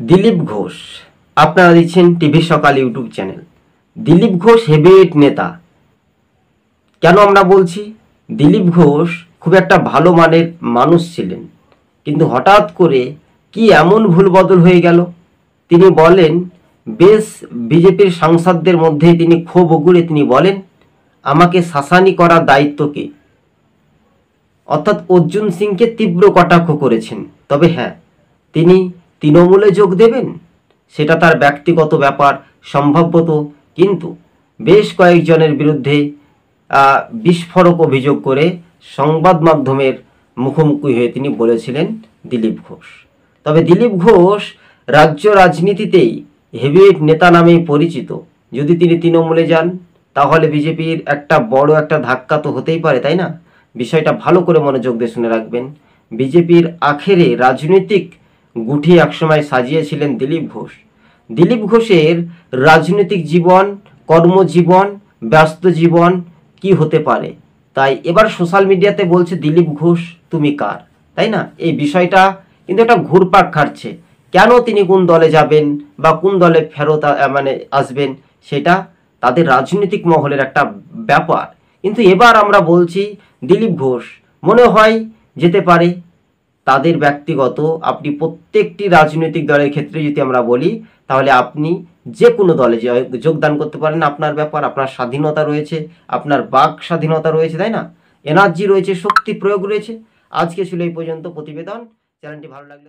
দিলীপ ঘোষ, আপনারা দেখছেন টিভি সকাল YouTube channel. Dilip Ghosh heavyweight নেতা। কেন আমরা বলছি? দিলীপ ঘোষ খুব একটা ভালো মানের মানুষ ছিলেন, কিন্তু হঠাৎ করে কি এমন ভুল বদল হয়ে গেল। তিনি বলেন, বেশ বিজেপির সাংসদদের মধ্যে তিনি ক্ষোভ উগরে তিনি বলেন, আমাকে শাসানি করার দায়িত্ব কে? অর্থাৎ অর্জুন সিংকে তীব্র কটাক্ষ করেছেন। তবে হ্যাঁ, তিনি তৃণমূলে যোগ দেবেন সেটা তার ব্যক্তিগত ব্যাপার সম্ভবত, কিন্তু বেশ কয়েকজনের বিরুদ্ধে বিস্ফোরক অভিযোগ করে সংবাদ মাধ্যমের মুখোমুখি হয়ে তিনি বলেছিলেন দিলীপ ঘোষ। তবে দিলীপ ঘোষ রাজ্য রাজনীতিতেই হেভিওয়েট নেতা নামেই পরিচিত। যদি তিনি তৃণমূলে যান তাহলে বিজেপির একটা বড় একটা ধাক্কা তো হতেই পারে, তাই না? বিষয়টা ভালো করে মনোযোগ দিয়ে শুনে রাখবেন। বিজেপির আখেরে রাজনৈতিক গুঠি একসময় সাজিয়েছিলেন দিলীপ ঘোষ। দিলীপ ঘোষের রাজনৈতিক জীবন, কর্মজীবন, ব্যস্ত জীবন কি হতে পারে, তাই এবার সোশ্যাল মিডিয়াতে বলছে দিলীপ ঘোষ তুমি কার, তাই না? এই বিষয়টা কিন্তু একটা ঘুরপাক খাচ্ছে। কেন তিনি কোন দলে যাবেন বা কোন দলে ফেরত আসবেন, সেটা তাদের রাজনৈতিক মহলের একটা ব্যাপার। কিন্তু এবার আমরা বলছি দিলীপ ঘোষ মনে হয় যেতে পারে। তাদের ব্যক্তিগত, আপনি প্রত্যেকটি রাজনৈতিক দলের ক্ষেত্রে যদি আমরা বলি, তাহলে আপনি যে কোনো দলে যোগদান করতে পারেন। আপনার ব্যাপার, আপনার স্বাধীনতা রয়েছে, আপনার বাক স্বাধীনতা রয়েছে, তাই না? এনার্জি রয়েছে, শক্তি প্রয়োগ রয়েছে। আজকে ছিল এই পর্যন্ত প্রতিবেদন। চ্যানেলটি ভালো লাগলে